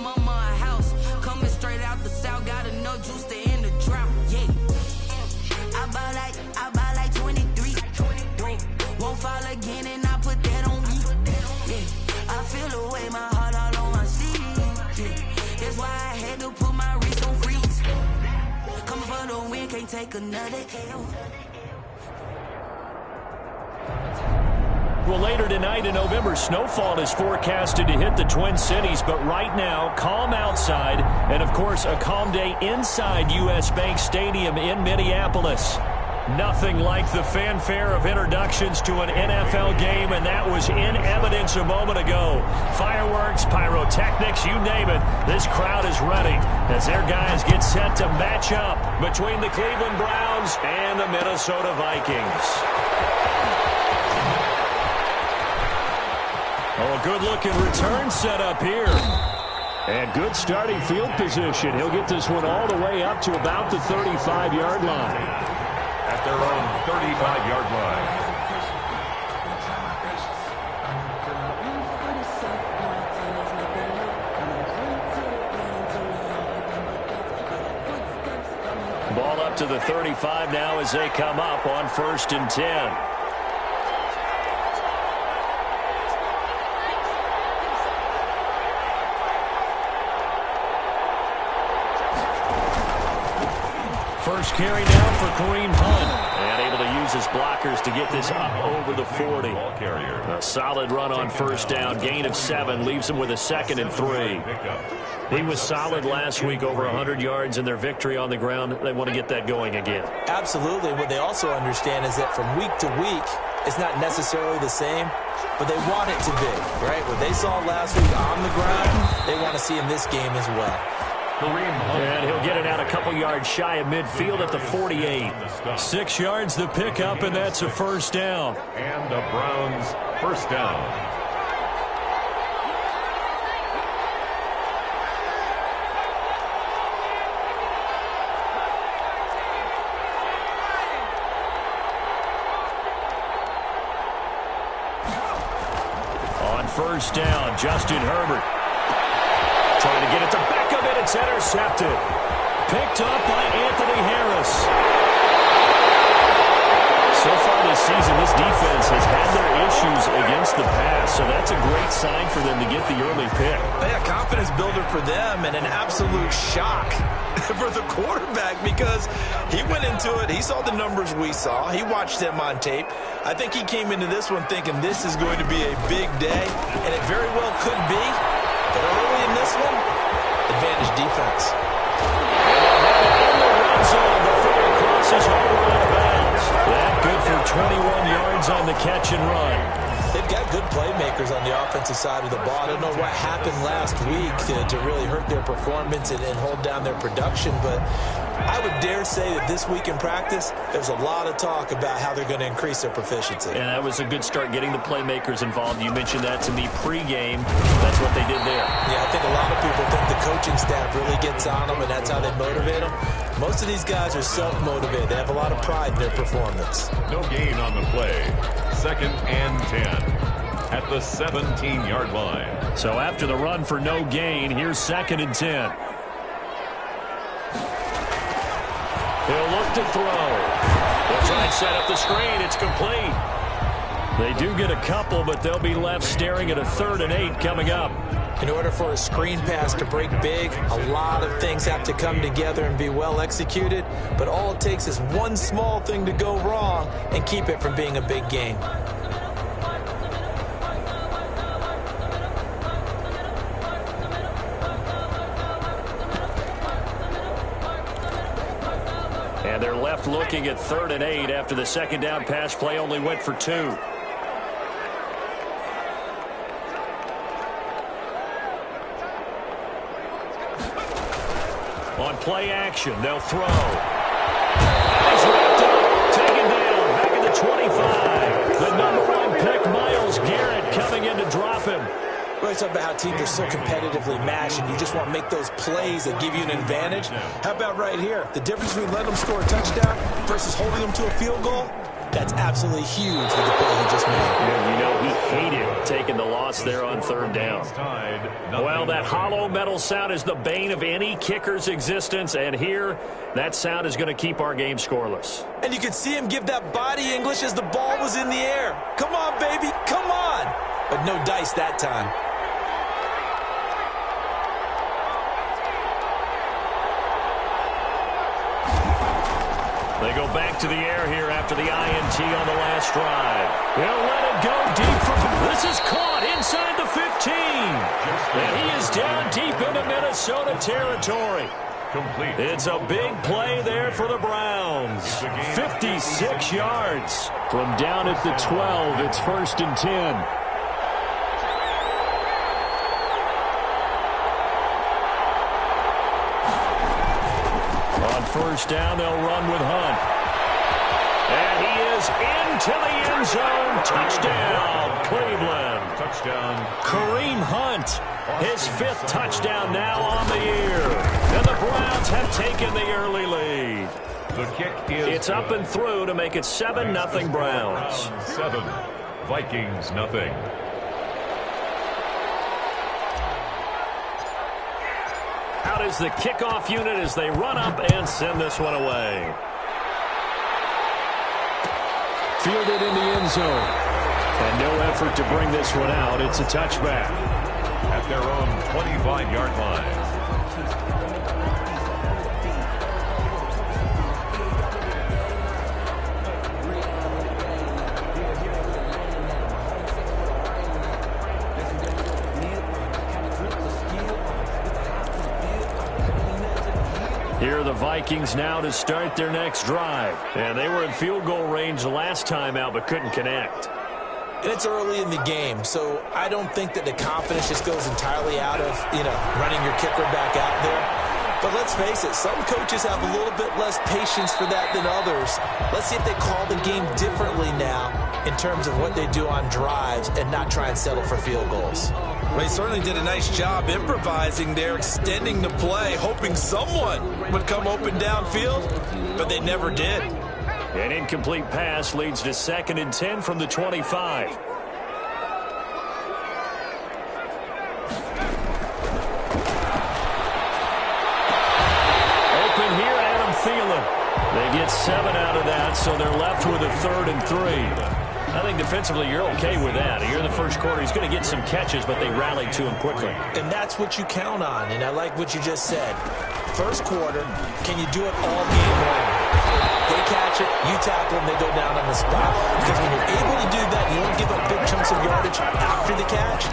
mama a house. Coming straight out the south, got enough juice to end the drought. Yeah. I buy like 23. Won't fall again and I put that on me. Yeah. I feel the way, my heart all on my sleeve. Yeah. That's why I had to put my wrist on freeze. Coming for the win, can't take another L. Well, later tonight in November, snowfall is forecasted to hit the Twin Cities, but right now, calm outside, and of course, a calm day inside U.S. Bank Stadium in Minneapolis. Nothing like the fanfare of introductions to an NFL game, and that was in evidence a moment ago. Fireworks, pyrotechnics, you name it, this crowd is ready as their guys get set to match up between the Cleveland Browns and the Minnesota Vikings. Oh, a good-looking return set up here. And good starting field position. He'll get this one all the way up to about the 35-yard line. At their own 35-yard line. Ball up to the 35 now as they come up on 1st and 10. First carry down for Kareem Hunt. And able to use his blockers to get this up over the 40. A solid run on first down. Gain of 7 leaves him with a 2nd and 3. He was solid last week, over 100 yards in their victory on the ground. They want to get that going again. Absolutely. What they also understand is that from week to week, it's not necessarily the same, but they want it to be, right? What they saw last week on the ground, they want to see in this game as well. And he'll get it out a couple yards shy of midfield at the 48. 6 yards the pickup, and that's a first down. And the Browns first down. On first down, Justin Herbert trying to get it to Beckham, and it's intercepted. Picked up by Anthony Harris. So far this season, this defense has had their issues against the pass, so that's a great sign for them to get the early pick. Yeah, confidence builder for them, and an absolute shock for the quarterback because he went into it. He saw the numbers we saw. He watched them on tape. I think he came into this one thinking this is going to be a big day, and it very well could be. But early in this one, advantage defense. In the red zone before it crosses over out of bounds. That good for 21 yards on the catch and run. They've got good playmakers on the offensive side of the ball. I don't know what happened last week to really hurt their performance and hold down their production, but I would dare say that this week in practice, there's a lot of talk about how they're going to increase their proficiency. And that was a good start getting the playmakers involved. You mentioned that to me pregame. That's what they did there. Yeah, I think a lot of people think the coaching staff really gets on them, and that's how they motivate them. Most of these guys are self-motivated. They have a lot of pride in their performance. No gain on the play. 2nd and 10 at the 17-yard line. So after the run for no gain, here's 2nd and 10. He'll look to throw. They'll try and set up the screen. It's complete. They do get a couple, but they'll be left staring at a 3rd and 8 coming up. In order for a screen pass to break big, a lot of things have to come together and be well executed, but all it takes is one small thing to go wrong and keep it from being a big game. And they're left looking at 3rd and 8 after the 2nd down pass play only went for 2. On play action, they'll throw. He's wrapped up, taken down, back at the 25. The #1 pick, Myles Garrett, coming in to drop him. We always talk about how teams are so competitively matched, and you just want to make those plays that give you an advantage. How about right here? The difference between letting them score a touchdown versus holding them to a field goal? That's absolutely huge with the play he just made. And you know he hated taking the loss there on third down. Well, that hollow metal sound is the bane of any kicker's existence, and here that sound is going to keep our game scoreless. And you could see him give that body English as the ball was in the air. Come on, baby, come on. But no dice that time. They go back to the air here after the INT on the last drive. They'll let it go deep for... This is caught inside the 15. And he is down deep into Minnesota territory. Complete. It's a big play there for the Browns. 56 yards. From down at the 12, it's 1st and 10. First down, they'll run with Hunt. And he is into the end zone. Touchdown, Cleveland. Touchdown. Kareem Hunt, his 5th touchdown now on the year. And the Browns have taken the early lead. The kick is It's up and through to make it 7-0 Browns. 7. Vikings nothing. Out is the kickoff unit as they run up and send this one away. Fielded in the end zone. And no effort to bring this one out. It's a touchback. At their own 25-yard line. Here are the Vikings now to start their next drive. And they were in field goal range the last time out but couldn't connect. And it's early in the game, so I don't think that the confidence just goes entirely out of, running your kicker back out there. But let's face it, some coaches have a little bit less patience for that than others. Let's see if they call the game differently now in terms of what they do on drives and not try and settle for field goals. Well, he certainly did a nice job improvising there, extending the play, hoping someone would come open downfield, but they never did. An incomplete pass leads to 2nd and 10 from the 25. Open here, Adam Thielen. They get 7 out of that, so they're left with a 3rd and 3. I think defensively you're okay with that. Here in the first quarter, he's going to get some catches, but they rallied to him quickly. And that's what you count on, and I like what you just said. First quarter, can you do it all game long? They catch it, you tackle them, they go down on the spot. Because when you're able to do that, you don't give up big chunks of yardage after the catch.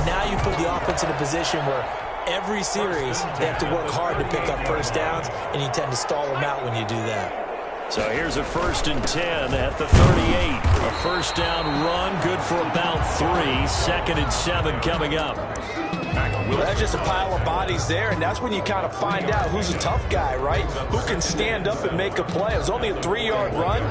Now you put the offense in a position where every series they have to work hard to pick up first downs, and you tend to stall them out when you do that. So here's a 1st and 10 at the 38. A first down run, good for about 3. 2nd and 7 coming up. Well, that's just a pile of bodies there, and that's when you kind of find out who's a tough guy, right? Who can stand up and make a play. It was only a 3-yard run,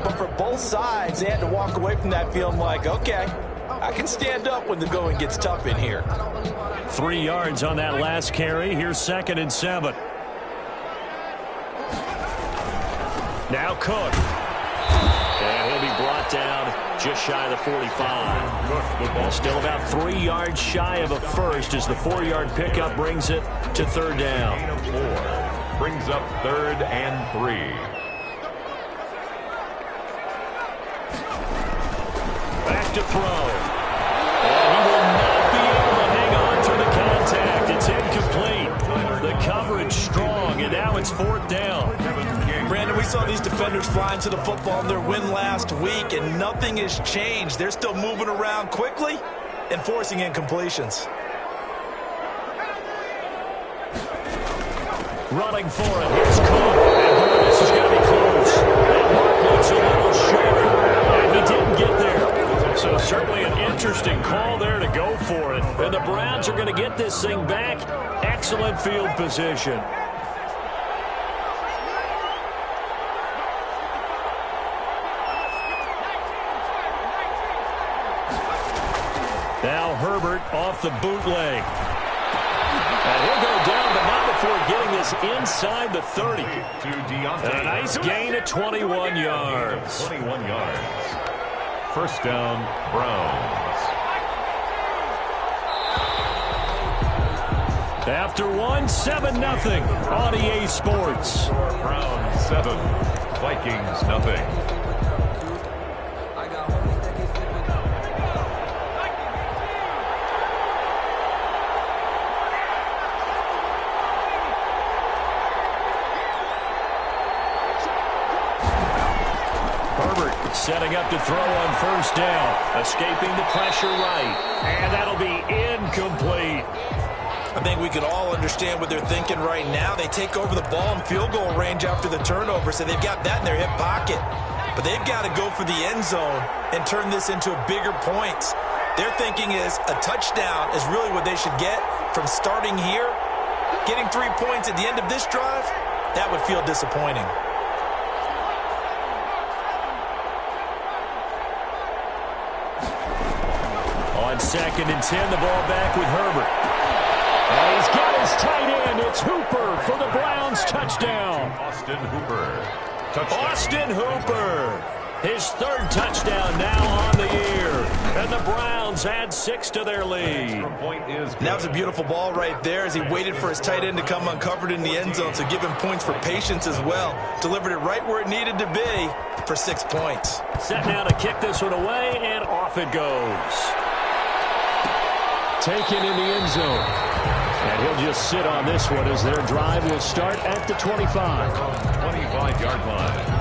but for both sides, they had to walk away from that feeling like, okay, I can stand up when the going gets tough in here. 3 yards on that last carry. Here's 2nd and 7. Now Cook. And he'll be brought down just shy of the 45. Still about 3 yards shy of a first as the 4-yard pickup brings it to 3rd down. 4 brings up 3rd and 3. Back to throw. And he will not be able to hang on through the contact. It's incomplete. The coverage strong, and now it's 4th down. Brandon, we saw these defenders flying to the football in their win last week, and nothing has changed. They're still moving around quickly and forcing incompletions. Running for it. Here's Cook. And this is going to be close. That mark looks a little short. And he didn't get there. So certainly an interesting call there to go for it. And the Browns are going to get this thing back. Excellent field position. Now Herbert off the bootleg. And he'll go down, but not before getting this is inside the 30. And a nice gain of 21 yards. 21 yards. First down, Browns. After 7-0 on EA Sports. Browns 7, Vikings nothing. Herbert setting up to throw on first down. Escaping the pressure right. And that'll be incomplete. I think we can all understand what they're thinking right now. They take over the ball in field goal range after the turnover, so they've got that in their hip pocket. But they've got to go for the end zone and turn this into bigger points. Their thinking is a touchdown is really what they should get from starting here. Getting 3 points at the end of this drive, that would feel disappointing. On 2nd and 10, the ball back with Herbert. And he's got his tight end. It's Hooper for the Browns touchdown. Austin Hooper. Touchdown. Austin Hooper. His 3rd touchdown now on the year. And the Browns add 6 to their lead. And that was a beautiful ball right there as he waited for his tight end to come uncovered in the end zone. So give him points for patience as well. Delivered it right where it needed to be for 6 points. Set now to kick this one away, and off it goes. Taken in the end zone. And he'll just sit on this one as their drive will start at the 25. 25-yard line.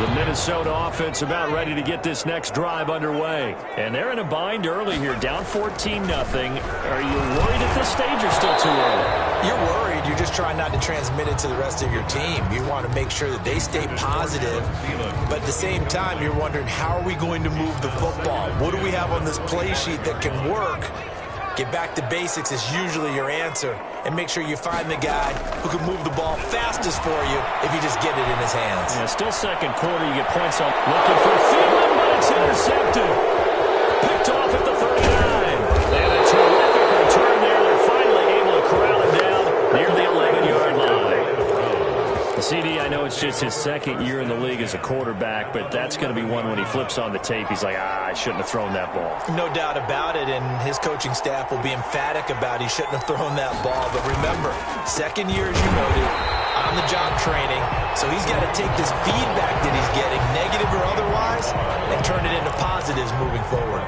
The Minnesota offense about ready to get this next drive underway. And they're in a bind early here, down 14-0. Are you worried at this stage or still too early? You're worried. You're just trying not to transmit it to the rest of your team. You want to make sure that they stay positive. But at the same time, you're wondering, how are we going to move the football? What do we have on this play sheet that can work? Get back to basics is usually your answer. And make sure you find the guy who can move the ball fastest for you if you just get it in his hands. Yeah, still second quarter. You get points on. Looking for Thielen, but it's intercepted. Picked off at the 39. And a terrific return there. They're finally able to corral him down near the 11-yard line. The CD, I know it's just his 2nd year in the league as a quarterback, but that's going to be one when he flips on the tape. He's like, I shouldn't have thrown that ball. No doubt about it, and his coaching staff will be emphatic about he shouldn't have thrown that ball. But remember, 2nd year, as you noted, on-the-job training, so he's got to take this feedback that he's getting, negative or otherwise, and turn it into positives moving forward.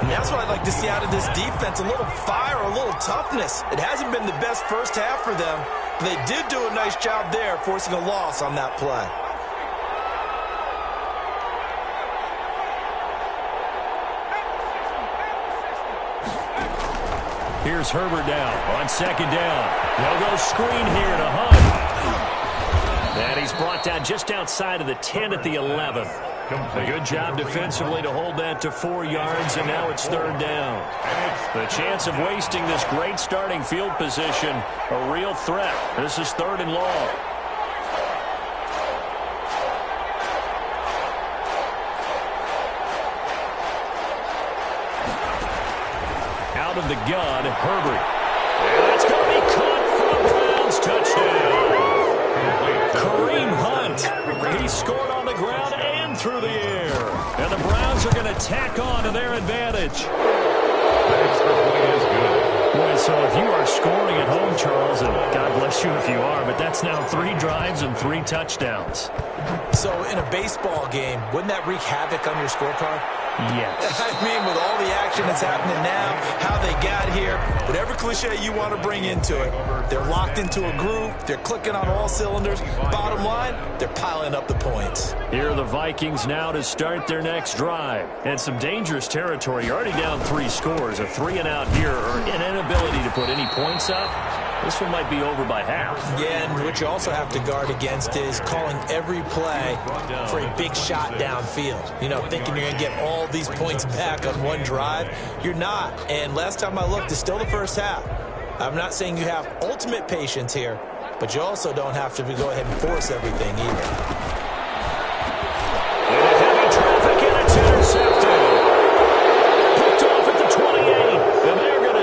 And that's what I'd like to see out of this defense, a little fire, a little toughness. It hasn't been the best first half for them, but they did do a nice job there, forcing a loss on that play. Here's Herbert down on 2nd down. They'll go screen here to Hunt. And he's brought down just outside of the 10 at the 11. A good job defensively to hold that to 4 yards, and now it's 3rd down. The chance of wasting this great starting field position, a real threat. This is 3rd and long. Out of the gun, Herbert. And that's going to be caught for the Browns. Touchdown. Kareem Hunt. He scored on the ground and through the air. And the Browns are going to tack on to their advantage. That extra point is good. Boy, so if you are scoring at home, Charles, and God bless you if you are, but that's now 3 drives and 3 touchdowns. So in a baseball game, wouldn't that wreak havoc on your scorecard? Yes. I mean, with all the action that's happening now, how they got here, whatever cliche you want to bring into it, they're locked into a groove, they're clicking on all cylinders. Bottom line, they're piling up the points. Here are the Vikings now to start their next drive. And some dangerous territory. You're already down 3 scores. A 3-and-out here, or an inability to put any points up. This one might be over by half. Yeah, and what you also have to guard against is calling every play for a big shot downfield. You know, thinking you're going to get all these points back on one drive. You're not. And last time I looked, it's still the first half. I'm not saying you have ultimate patience here, but you also don't have to go ahead and force everything either. Into heavy traffic, and it's intercepted. Picked off at the 28, and they're going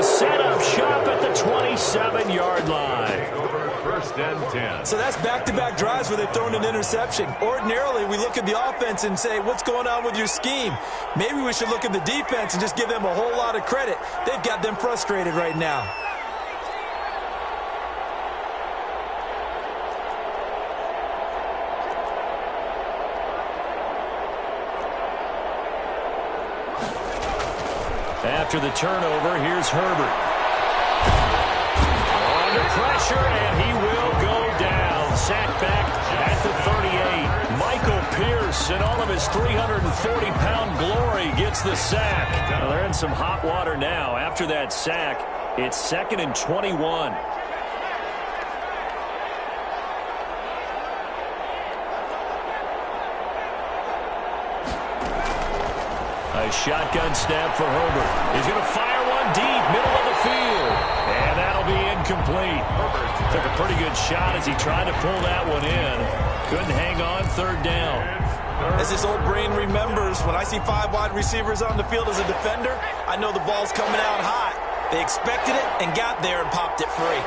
First and 10. So that's back-to-back drives where they've thrown an interception. Ordinarily, we look at the offense and say, what's going on with your scheme? Maybe we should look at the defense and just give them a whole lot of credit. They've got them frustrated right now. After the turnover, here's Herbert. Under pressure, and he will go down. Sacked back at the 38. Michael Pierce, in all of his 340-pound glory, gets the sack. Well, they're in some hot water now. After that sack, it's 2nd and 21. A shotgun snap for Herbert. He's going to fire one deep, middle of the field. And that'll be incomplete. Took a pretty good shot as he tried to pull that one in. Couldn't hang on, 3rd down. As his old brain remembers, when I see 5 wide receivers on the field as a defender, I know the ball's coming out hot. They expected it and got there and popped it free.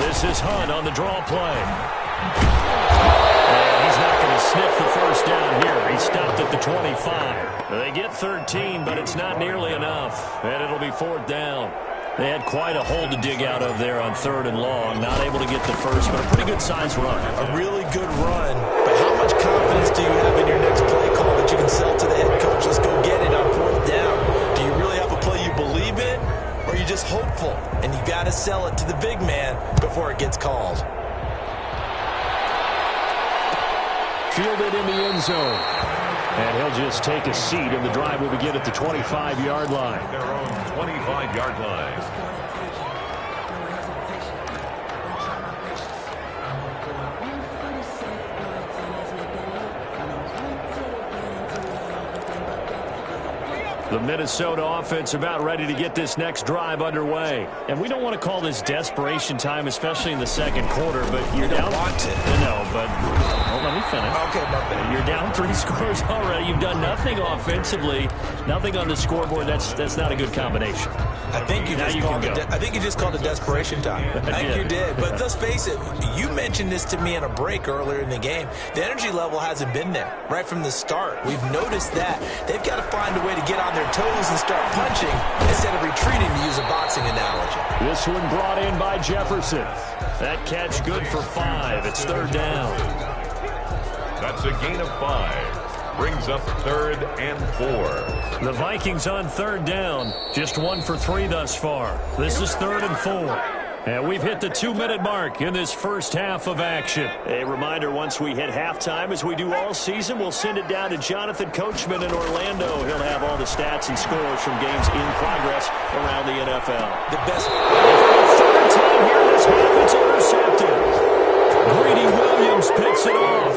This is Hunt on the draw play. And he's not going to sniff the first down here. He stopped at the 25. They get 13, but it's not nearly enough. And it'll be 4th down. They had quite a hole to dig out of there on 3rd and long. Not able to get the first, but a pretty good-sized run. A really good run. But how much confidence do you have in your next play call that you can sell to the head coach? Let's go get it on 4th down. Do you really have a play you believe in? Or are you just hopeful? And you got to sell it to the big man before it gets called. Fielded in the end zone. And he'll just take a seat, and the drive will begin at the 25-yard line. Their own 25-yard line. The Minnesota offense about ready to get this next drive underway. And we don't want to call this desperation time, especially in the 2nd quarter, but you're down. Want to. No, but hold on, let me finish. Okay, my bad. You're down 3 scores already. You've done nothing offensively, nothing on the scoreboard. That's not a good combination. I think you just called it desperation time. I think you did. But let's face it, you mentioned this to me in a break earlier in the game. The energy level hasn't been there right from the start. We've noticed that. They've got to find a way to get on their toes and start punching instead of retreating, to use a boxing analogy. This one brought in by Jefferson. That catch good for 5. It's 3rd down. That's a gain of 5. Brings up 3rd and 4. The Vikings on 3rd down. Just 1 for 3 thus far. This is 3rd and 4. And we've hit the 2-minute mark in this first half of action. A reminder, once we hit halftime, as we do all season, we'll send it down to Jonathan Coachman in Orlando. He'll have all the stats and scores from games in progress around the NFL. The best. Third time here this half, it's intercepted. Greedy Williams picks it off.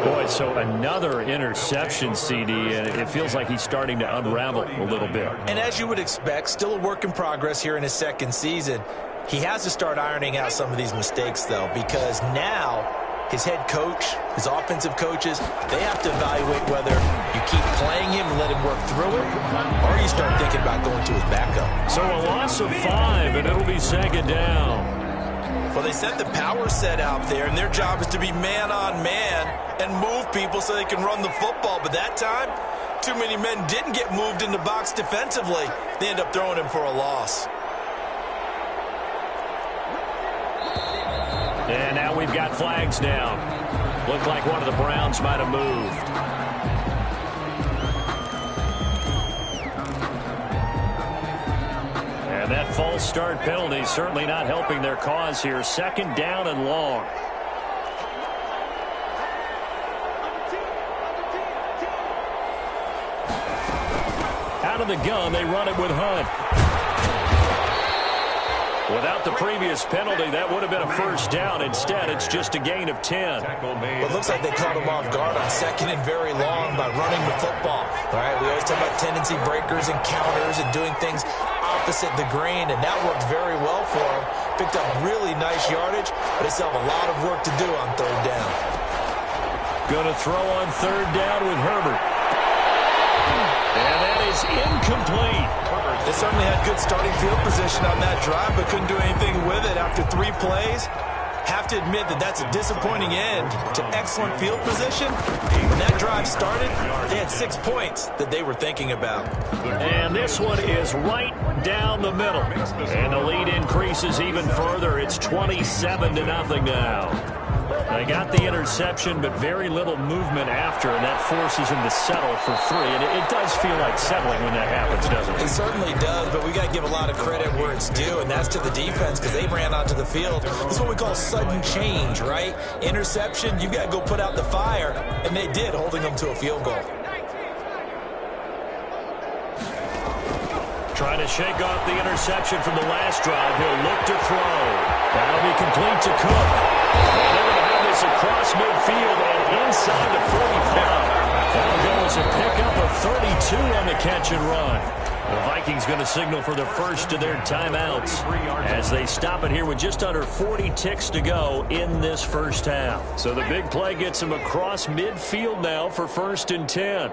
Boy, so another interception, CD, and it feels like he's starting to unravel a little bit. And as you would expect, still a work in progress here in his 2nd season. He has to start ironing out some of these mistakes, though, because now his head coach, his offensive coaches, they have to evaluate whether you keep playing him and let him work through it, or you start thinking about going to his backup. So a loss of 5, and it'll be 2nd down. Well, they sent the power set out there, and their job is to be man-on-man and move people so they can run the football. But that time, too many men didn't get moved in the box defensively. They end up throwing him for a loss. And now we've got flags down. Looked like one of the Browns might have moved. And that false start penalty certainly not helping their cause here. 2nd down and long. Out of the gun, they run it with Hunt. Without the previous penalty, that would have been a first down. Instead, it's just a gain of 10. Well, it looks like they caught him off guard on 2nd and very long by running the football. All right, we always talk about tendency breakers and counters and doing things opposite the grain, and that worked very well for him. Picked up really nice yardage, but they still have a lot of work to do on 3rd down. Going to throw on 3rd down with Herbert. And that is incomplete. They certainly had good starting field position on that drive, but couldn't do anything with it after 3 plays. Have to admit that that's a disappointing end to excellent field position. When that drive started, they had 6 points that they were thinking about. And this one is right down the middle. And the lead increases even further. It's 27-0 now. They got the interception, but very little movement after, and that forces him to settle for 3. And it does feel like settling when that happens, doesn't it? It certainly does, but we got to give a lot of credit where it's due, and that's to the defense because they ran onto the field. This is what we call sudden change, right? Interception, you got to go put out the fire, and they did, holding them to a field goal. Trying to shake off the interception from the last drive. He'll look to throw. That'll be complete to Cook. And they're going to have this across midfield and inside the 45. That'll go as a pickup of 32 on the catch and run. The Vikings going to signal for the first of their timeouts as they stop it here with just under 40 ticks to go in this first half. So the big play gets them across midfield now for 1st and 10.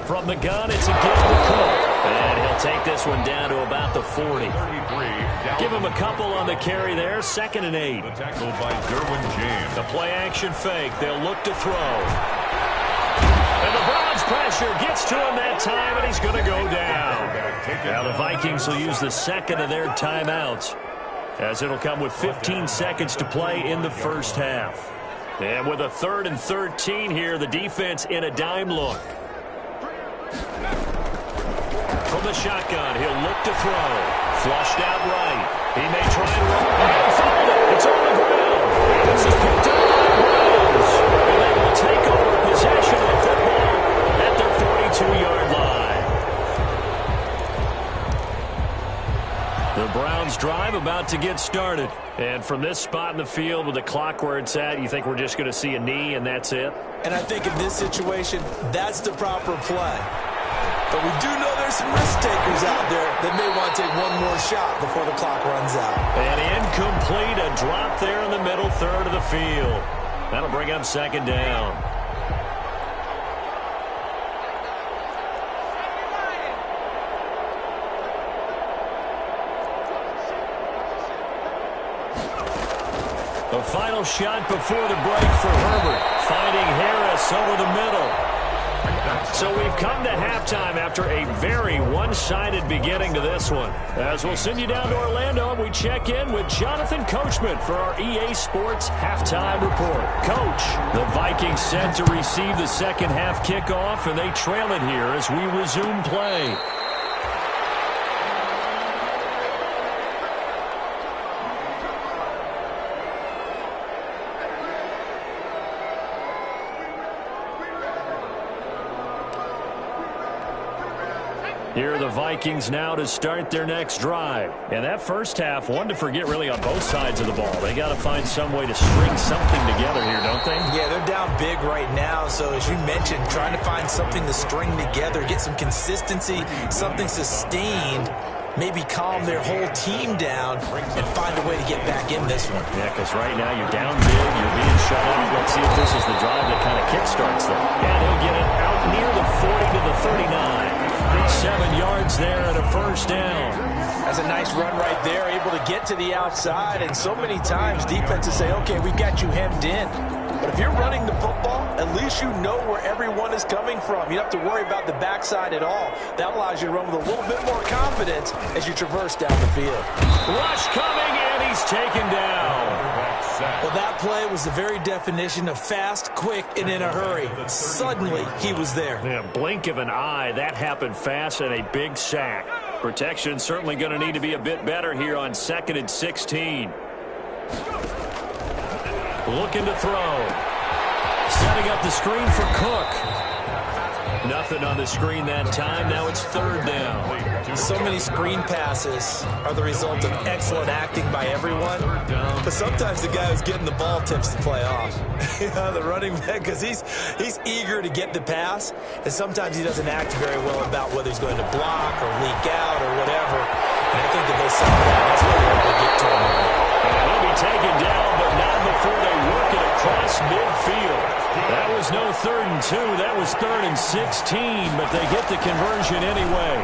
From the gun, it's a give to Cook. And he'll take this one down to about the 40. Give him a couple on the carry there. 2nd and 8. The tackle by Derwin James. The play action fake. They'll look to throw. And the Browns pressure gets to him that time, and he's going to go down. Now the Vikings will use the 2nd of their timeouts, as it'll come with 15 seconds to play in the first half. And with a 3rd and 13 here, the defense in a dime look. From the shotgun, he'll look to throw. Flushed out right. He may try and run. And found it. It's on the ground. And this is picked up by the Browns. And they will take over possession of the football at their 42-yard line. The Browns drive about to get started. And from this spot in the field with the clock where it's at, you think we're just going to see a knee and that's it? And I think in this situation, that's the proper play. But we do know there's some risk takers out there that may want to take one more shot before the clock runs out. And incomplete, a drop there in the middle third of the field. That'll bring up 2nd down. The final shot before the break for Herbert, finding Harris over the middle. So we've come to halftime after a very one-sided beginning to this one. As we'll send you down to Orlando, and we check in with Jonathan Coachman for our EA Sports Halftime Report. Coach, the Vikings set to receive the second half kickoff, and they trail it here as we resume play. Here are the Vikings now to start their next drive. And that first half, one to forget really on both sides of the ball. They got to find some way to string something together here, don't they? Yeah, they're down big right now. So as you mentioned, trying to find something to string together, get some consistency, something sustained, maybe calm their whole team down and find a way to get back in this one. Yeah, because right now you're down big, you're being shut out. Let's see if this is the drive that kind of kickstarts them. And he'll get it out near the 40 to the 39. 7 yards there and a 1st down. That's a nice run right there, able to get to the outside. And so many times defenses say, okay, we've got you hemmed in. But if you're running the football, at least you know where everyone is coming from. You don't have to worry about the backside at all. That allows you to run with a little bit more confidence as you traverse down the field. Rush coming, and he's taken down. Well, that play was the very definition of fast, quick, and in a hurry. Suddenly, he was there. Yeah, blink of an eye. That happened fast and a big sack. Protection certainly going to need to be a bit better here on 2nd and 16. Looking to throw. Setting up the screen for Cook. Nothing on the screen that time. Now it's 3rd down. So many screen passes are the result of excellent acting by everyone. But sometimes the guy who's getting the ball tips the play off. The running back, because he's eager to get the pass. And sometimes he doesn't act very well about whether he's going to block or leak out or whatever. And I think that they saw that. That's why they're able to get to him. And he'll be taken down, but not before they work it across midfield. That was was no 3rd and 2. That was 3rd and 16, but they get the conversion anyway.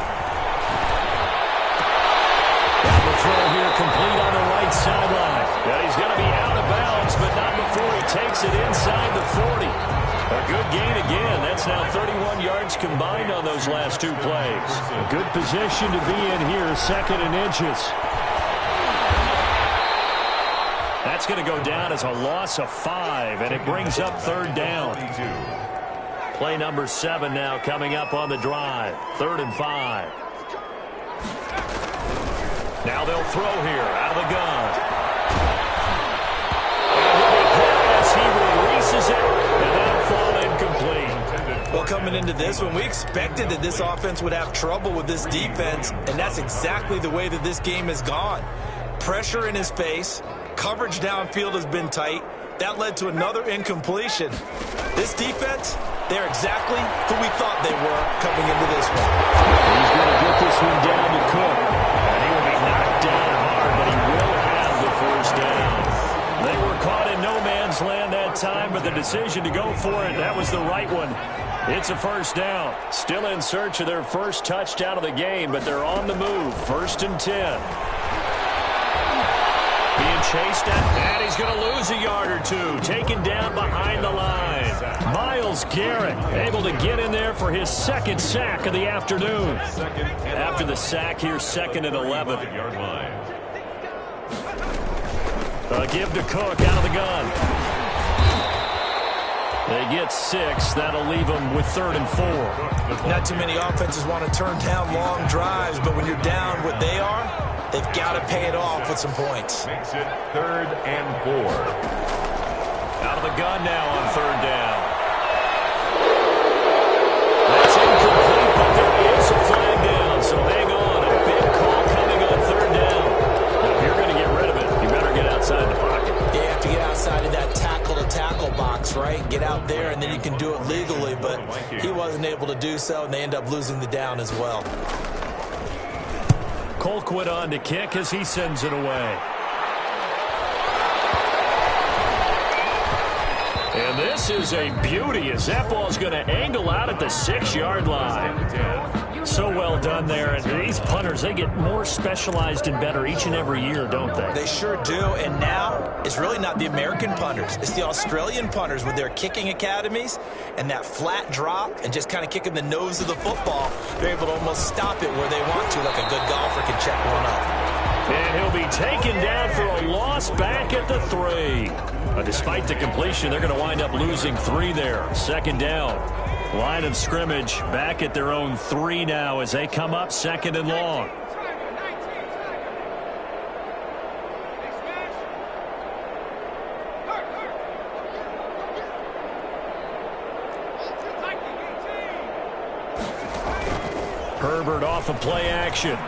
And the throw here complete on the right sideline. Yeah, he's going to be out of bounds, but not before he takes it inside the 40. A good gain again. That's now 31 yards combined on those last 2 plays. A good position to be in here, 2nd and inches. That's going to go down as a loss of 5, and it brings up 3rd down. Play number 7 now coming up on the drive. 3rd and 5. Now they'll throw here out of the gun. As he releases it, and that'll fall incomplete. Well, coming into this one, we expected that this offense would have trouble with this defense, and that's exactly the way that this game has gone. Pressure in his face. Coverage downfield has been tight. That led to another incompletion. This defense, they're exactly who we thought they were coming into this one. He's going to get this one down to Cook. And he will be knocked down hard, but he will have the 1st down. They were caught in no man's land that time, but the decision to go for it, that was the right one. It's a 1st down. Still in search of their first touchdown of the game, but they're on the move. 1st and 10. Being chased at, and he's going to lose a yard or 2. Taken down behind the line. Myles Garrett able to get in there for his 2nd sack of the afternoon. After the sack, here's 2nd and 11. A give to Cook out of the gun. They get 6. That'll leave them with 3rd and 4. Not too many offenses want to turn down long drives, but when you're down what they are, they've got to pay it off with some points. Makes it 3rd and 4. Out of the gun now on 3rd down. That's incomplete, but there is a flag down, so hang on. A big call coming on 3rd down. If you're going to get rid of it, you better get outside the pocket. Yeah, you have to get outside of that tackle-to-tackle box, right? Get out there, and then you can do it legally, but he wasn't able to do so, and they end up losing the down as well. Colquitt on to kick as he sends it away. And this is a beauty as that ball's going to angle out at the 6-yard line. So well done there. And these punters, they get more specialized and better each and every year, don't they? They sure do. And now it's really not the American punters. It's the Australian punters with their kicking academies and that flat drop and just kind of kicking the nose of the football. They're able to almost stop it where they want to, like a good golfer can check one up. And he'll be taken down for a loss back at the 3. Despite the completion, they're going to wind up losing 3 there. 2nd down. Line of scrimmage back at their own 3 now as they come up 2nd and long. Herbert off of play action.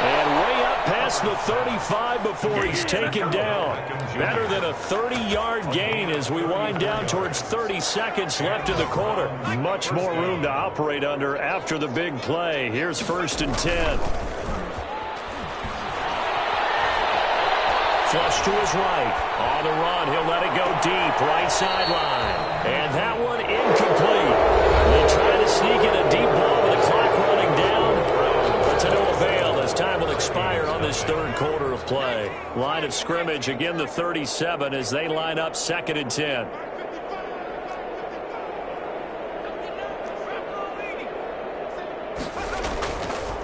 And way up past the 35 before he's taken down. Better than a 30-yard gain as we wind down towards 30 seconds left in the quarter. Much more room to operate under after the big play. Here's 1st and 10. Flush to his right. On the run, he'll let it go deep. Right sideline. And that one incomplete. They try to sneak in a deep ball with the clock running down. But to no avail as time will expire on this 3rd quarter of play. Line of scrimmage, again the 37 as they line up 2nd and 10.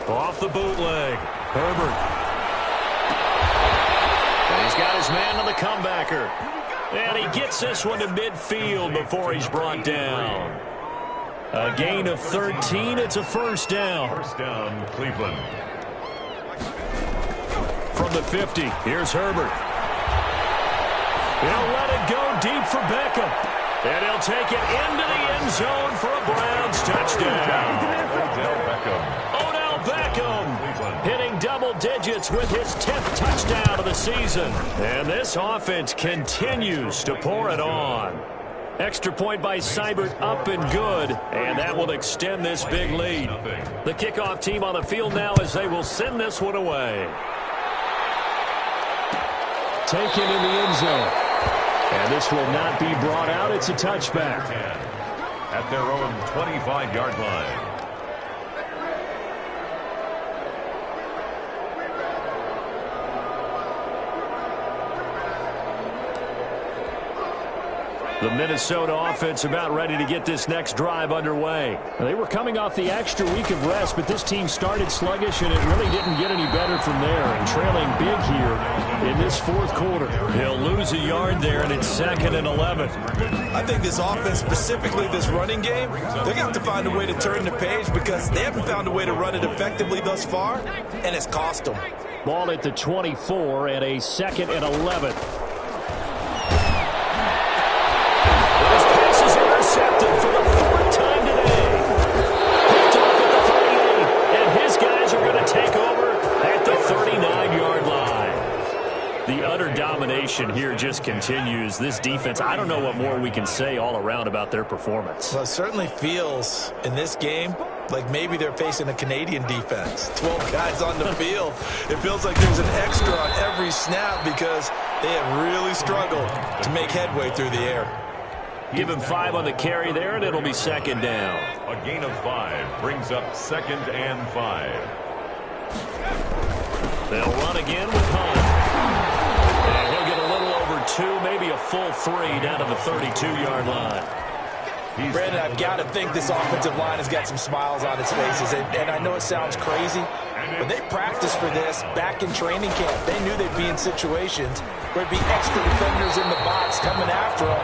Off the bootleg. Herbert. And he's got his man on the comebacker. And he gets this one to midfield before he's brought down. A gain of 13. It's a 1st down. 1st down, Cleveland. From the 50, here's Herbert. He'll let it go deep for Beckham. And he'll take it into the end zone for a Browns touchdown. Odell Beckham hitting double digits with his 10th touchdown of the season. And this offense continues to pour it on. Extra point by Seibert up and good, and that will extend this big lead. The kickoff team on the field now as they will send this one away. Taken in the end zone. And this will not be brought out. It's a touchback. At their own 25-yard line. The Minnesota offense about ready to get this next drive underway. They were coming off the extra week of rest, but this team started sluggish, and it really didn't get any better from there. And trailing big here in this fourth quarter. He'll lose a yard there, and it's 2nd and 11. I think this offense, specifically this running game, they're going to have to find a way to turn the page because they haven't found a way to run it effectively thus far, and it's cost them. Ball at the 24 and a 2nd and 11. Intercepted for the 4th time today. Picked off at the 38, and his guys are going to take over at the 39-yard line. The utter domination here just continues. This defense, I don't know what more we can say all around about their performance. Well, it certainly feels in this game like maybe they're facing a Canadian defense. 12 guys on the field. It feels like there's an extra on every snap because they have really struggled to make headway through the air. Give him 5 on the carry there, and it'll be 2nd down. A gain of 5 brings up 2nd and 5. They'll run again with Hunt. And he'll get a little over 2, maybe a full 3 down to the 32-yard line. Brandon, I've got to think this offensive line has got some smiles on its faces. And I know it sounds crazy, but they practiced for this back in training camp. They knew they'd be in situations where it'd be extra defenders in the box coming after them,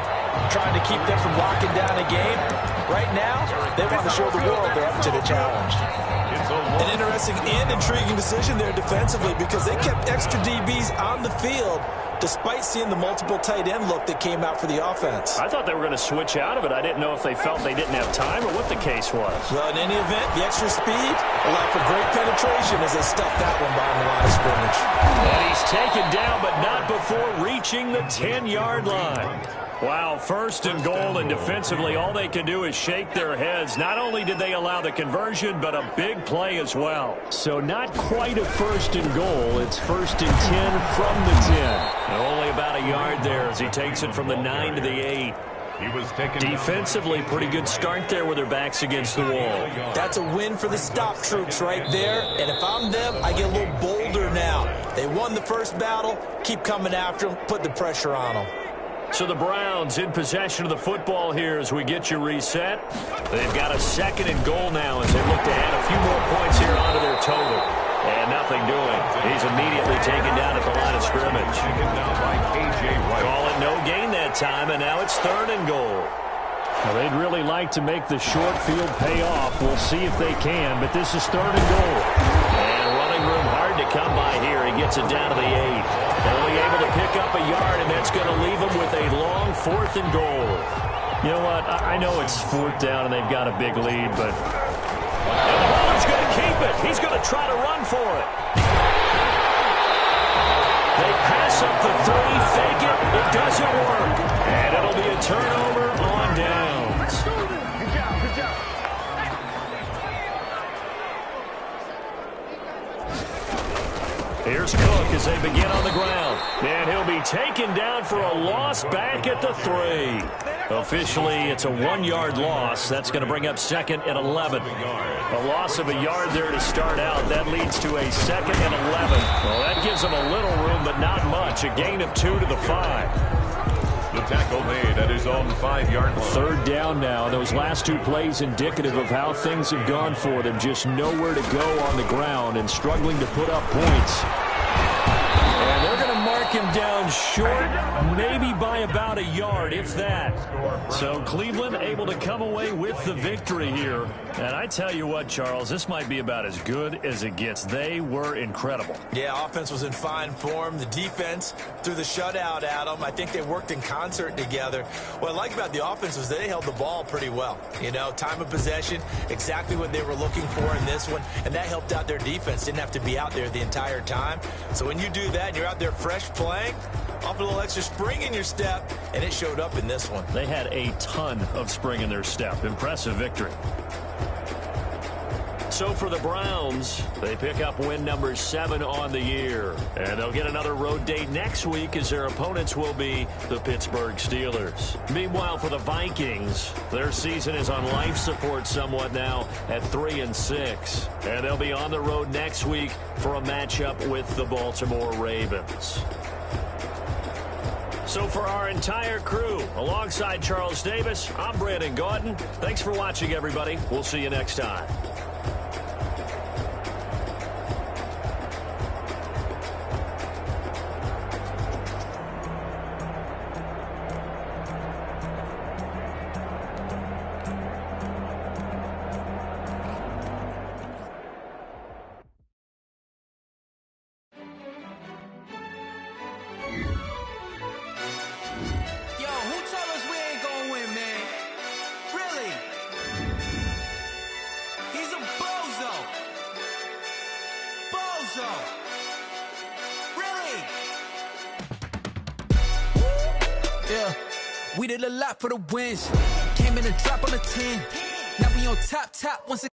trying to keep them from locking down a game. Right now, they want to show the world they're up to the challenge. An interesting and intriguing decision there defensively because they kept extra DBs on the field despite seeing the multiple tight end look that came out for the offense. I thought they were going to switch out of it. I didn't know if they felt they didn't have time or what the case was. Well, in any event, the extra speed allowed for great penetration as they stuffed that one behind the line of scrimmage. And he's taken down, but not before reaching the 10-yard line. Wow, 1st and goal, and defensively all they can do is shake their heads. Not only did they allow the conversion, but a big play as well. So not quite a 1st and goal. It's 1st and 10 from the 10. And only about a yard there as he takes it from the 9 to the 8. He was taken defensively, pretty good start there with their backs against the wall. That's a win for the stop troops right there. And if I'm them, I get a little bolder now. They won the first battle. Keep coming after them. Put the pressure on them. So the Browns in possession of the football here as we get you reset. They've got a 2nd and goal now as they look to add a few more points here onto their total. And nothing doing. He's immediately taken down at the line of scrimmage. Call it no gain that time, and now it's 3rd and goal. Well, they'd really like to make the short field pay off. We'll see if they can, but this is 3rd and goal. And running room hard to come by here. He gets it down to the 8. Only able to pick up a yard, and that's going to leave him with a long 4th and goal. You know what? I know it's 4th down, and they've got a big lead, but... And the runner's going to keep it. He's going to try to run for it. They pass up the 3, fake it. It doesn't work. And it'll be a turnover on downs. Good job. Here's Cook as they begin on the ground. And he'll be taken down for a loss back at the 3. Officially, it's a 1-yard loss. That's going to bring up 2nd and 11. A loss of a yard there to start out. That leads to a 2nd and 11. Well, that gives them a little room, but not much. A gain of 2 to the 5. The tackle made at his own 5-yard line. 3rd down now. Those last 2 plays indicative of how things have gone for them. Just nowhere to go on the ground and struggling to put up points. And they're going to mark him down short, maybe by about a yard, if that. So Cleveland able to come away with the victory here. And I tell you what, Charles, this might be about as good as it gets. They were incredible. Yeah, offense was in fine form. The defense threw the shutout at them. I think they worked in concert together. What I like about the offense was they held the ball pretty well. You know, time of possession, exactly what they were looking for in this one. And that helped out their defense. Didn't have to be out there the entire time. So when you do that and you're out there fresh playing, off a little extra spring in your step, and it showed up in this one. They had a ton of spring in their step. Impressive victory. So for the Browns, they pick up win number 7 on the year. And they'll get another road date next week as their opponents will be the Pittsburgh Steelers. Meanwhile, for the Vikings, their season is on life support somewhat now at 3-6. And they'll be on the road next week for a matchup with the Baltimore Ravens. So for our entire crew, alongside Charles Davis, I'm Brandon Gaudin. Thanks for watching, everybody. We'll see you next time. We did a lot for the wins. Came in a drop on the 10. Now we on top once again.